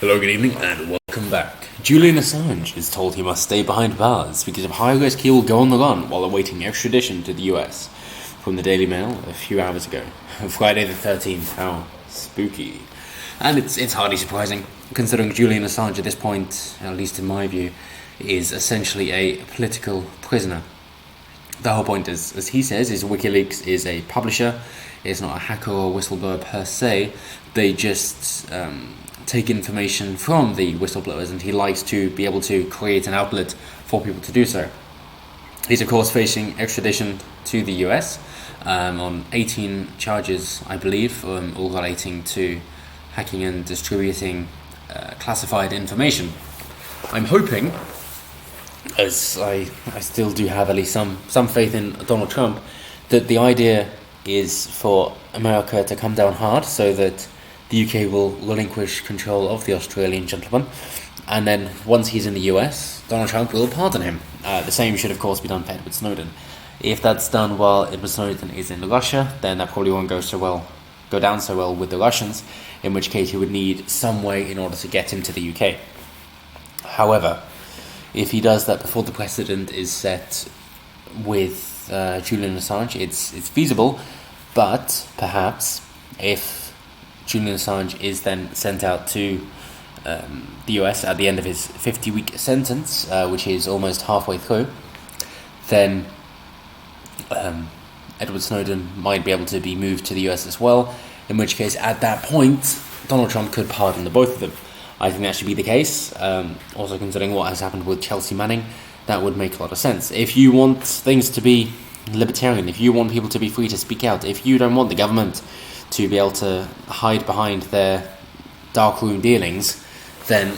Hello, good evening, and welcome back. Julian Assange is told he must stay behind bars because of high risk he will go on the run while awaiting extradition to the US. From the Daily Mail a few hours ago. Friday the 13th. How spooky. And it's hardly surprising, considering Julian Assange at this point, at least in my view, is essentially a political prisoner. The whole point is, as he says, is WikiLeaks is a publisher. It's not a hacker or whistleblower per se. They just take information from the whistleblowers, and he likes to be able to create an outlet for people to do so. He's of course facing extradition to the US on 18 charges, I believe, all relating to hacking and distributing classified information. I'm hoping, as I still do have at least some faith in Donald Trump, that the idea is for America to come down hard so that the UK will relinquish control of the Australian gentleman, and then once he's in the US, Donald Trump will pardon him. The same should of course be done for Edward Snowden. If that's done while Edward Snowden is in Russia, then that probably won't go down so well with the Russians, in which case he would need some way in order to get him to the UK. However, if he does that before the precedent is set with Julian Assange, it's feasible, but perhaps if Julian Assange is then sent out to the US at the end of his 50-week sentence, which is almost halfway through, then Edward Snowden might be able to be moved to the US as well, in which case at that point Donald Trump could pardon the both of them. I think that should be the case. Also considering what has happened with Chelsea Manning, that would make a lot of sense. If you want things to be libertarian, if you want people to be free to speak out, if you don't want the government to be able to hide behind their darkroom dealings, then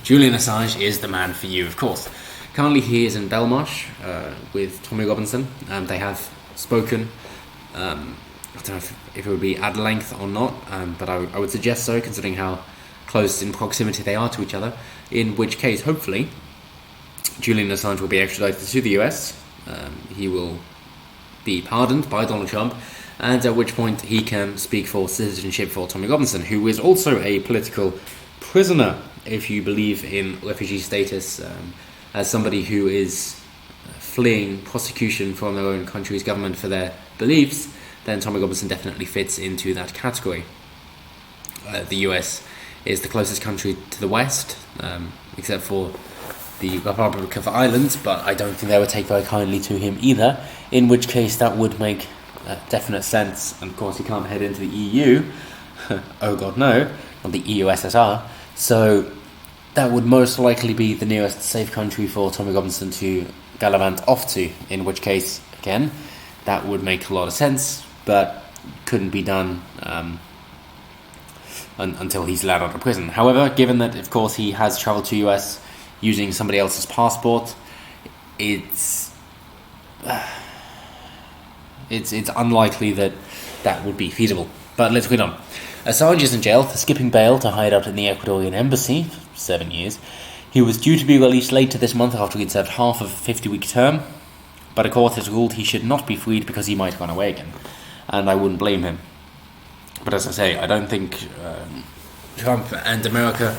Julian Assange is the man for you, of course. Currently he is in Belmarsh with Tommy Robinson. They have spoken. I don't know if it would be at length or not, but I would suggest so, considering how close in proximity they are to each other, in which case, hopefully, Julian Assange will be extradited to the US. He will be pardoned by Donald Trump, and at which point he can speak for citizenship for Tommy Robinson, who is also a political prisoner, if you believe in refugee status, as somebody who is fleeing prosecution from their own country's government for their beliefs. Then Tommy Robinson definitely fits into that category. The US is the closest country to the West, except for the Republic of Ireland, but I don't think they would take very kindly to him either, in which case that would make definite sense. And of course he can't head into the EU, oh god no, not the EU-SSR, so that would most likely be the nearest safe country for Tommy Robinson to gallivant off to, in which case, again, that would make a lot of sense, but couldn't be done until he's allowed out of prison. However, given that of course he has travelled to US using somebody else's passport, it's unlikely that that would be feasible. But let's read on. Assange is in jail for skipping bail to hide out in the Ecuadorian embassy for 7 years. He was due to be released later this month after he'd served half of a 50-week term, but a court has ruled he should not be freed because he might run away again, and I wouldn't blame him. But as I say, I don't think Trump and America,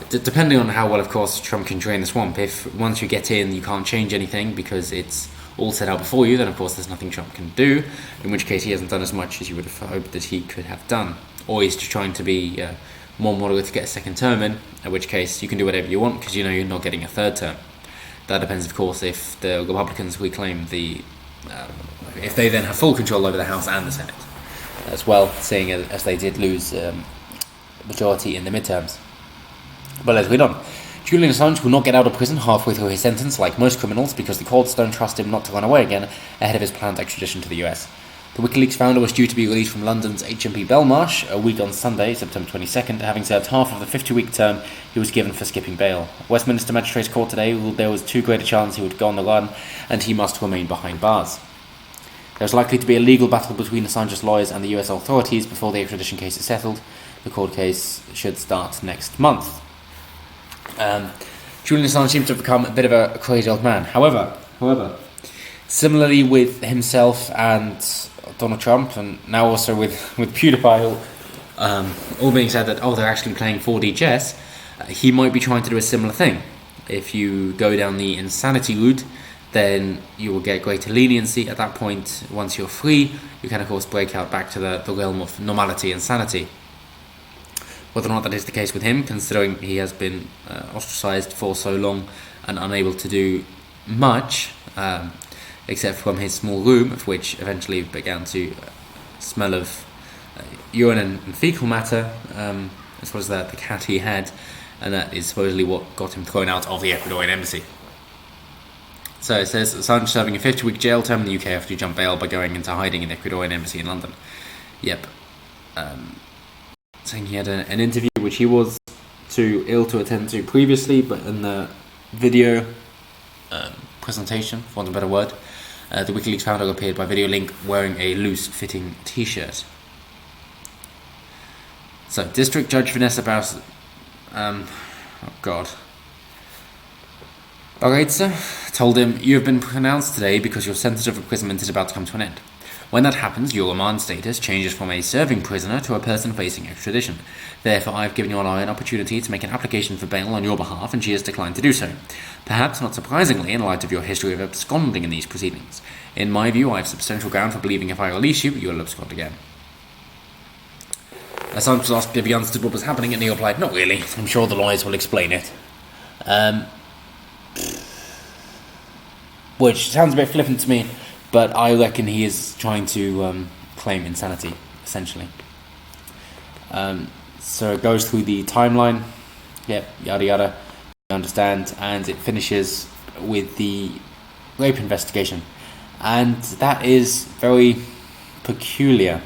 depending on how well, of course, Trump can drain the swamp, if once you get in you can't change anything because it's all set out before you, then of course there's nothing Trump can do, in which case he hasn't done as much as you would have hoped that he could have done. Or he's just trying to be more moderate to get a second term in, in which case you can do whatever you want because you know you're not getting a third term. That depends, of course, if the Republicans reclaim if they then have full control over the House and the Senate as well, seeing as they did lose majority in the midterms. But let's read on. Julian Assange will not get out of prison halfway through his sentence like most criminals because the courts don't trust him not to run away again ahead of his planned extradition to the US. The WikiLeaks founder was due to be released from London's HMP Belmarsh a week on Sunday, September 22nd, having served half of the 50-week term he was given for skipping bail. Westminster Magistrates Court today ruled there was too great a chance he would go on the run and he must remain behind bars. There is likely to be a legal battle between Assange's lawyers and the US authorities before the extradition case is settled. The court case should start next month. Julian Assange seems to have become a bit of a crazy old man. However, similarly with himself and Donald Trump, and now also with PewDiePie, All being said that, they're actually playing 4D chess, he might be trying to do a similar thing. If you go down the insanity route, then you will get greater leniency. At that point, once you're free, you can of course break out back to the realm of normality and sanity. Whether or not that is the case with him, considering he has been ostracized for so long and unable to do much, except from his small room, which eventually began to smell of urine and fecal matter, as well as the cat he had, and that is supposedly what got him thrown out of the Ecuadorian embassy. So it says Assange serving a 50-week jail term in the UK after he jumped bail by going into hiding in the Ecuadorian embassy in London. Yep. Saying he had an interview which he was too ill to attend to previously, but in the video presentation, for want of a better word, the WikiLeaks founder appeared by video link wearing a loose-fitting t-shirt. So, District Judge Vanessa Barros... oh god. Barretza told him, "You have been pronounced today because your sentence of imprisonment is about to come to an end. When that happens, your remand status changes from a serving prisoner to a person facing extradition. Therefore, I have given your lawyer an opportunity to make an application for bail on your behalf, and she has declined to do so. Perhaps not surprisingly, in light of your history of absconding in these proceedings. In my view, I have substantial ground for believing if I release you, you will abscond again." Assange was asked if he understood what was happening, and he replied, "Not really. I'm sure the lawyers will explain it." Which sounds a bit flippant to me, but I reckon he is trying to claim insanity, essentially. So it goes through the timeline, yep, yada yada, you understand, and it finishes with the rape investigation. And that is very peculiar.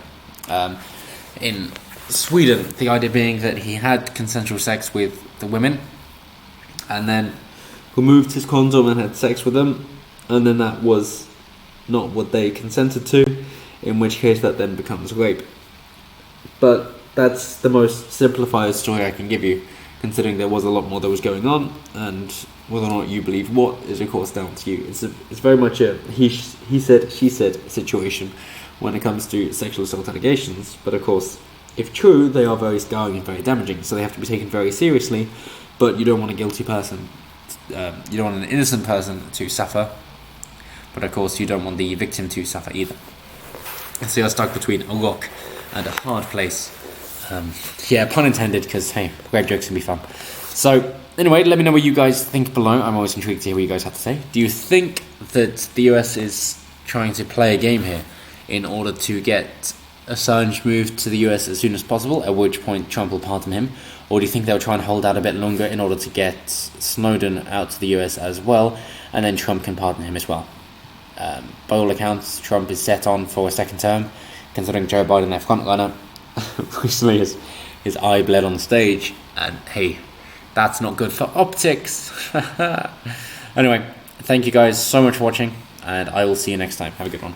In Sweden, the idea being that he had consensual sex with the women, and then removed his condom and had sex with them, and then that was not what they consented to, in which case that then becomes rape. But that's the most simplified story I can give you, considering there was a lot more that was going on, and whether or not you believe what is of course down to you. It's very much a he said, she said situation when it comes to sexual assault allegations, but of course, if true, they are very scarring and very damaging, so they have to be taken very seriously, but you don't want a guilty person, you don't want an innocent person to suffer, but of course you don't want the victim to suffer either. So you're stuck between a rock and a hard place. Yeah, pun intended, because hey, great jokes can be fun. So anyway, let me know what you guys think below. I'm always intrigued to hear what you guys have to say. Do you think that the US is trying to play a game here in order to get Assange moved to the US as soon as possible, at which point Trump will pardon him? Or do you think they'll try and hold out a bit longer in order to get Snowden out to the US as well, and then Trump can pardon him as well? By all accounts, Trump is set on for a second term, considering Joe Biden, their front runner, recently his eye bled on stage, and hey, that's not good for optics. Anyway, thank you guys so much for watching, and I will see you next time. Have a good one.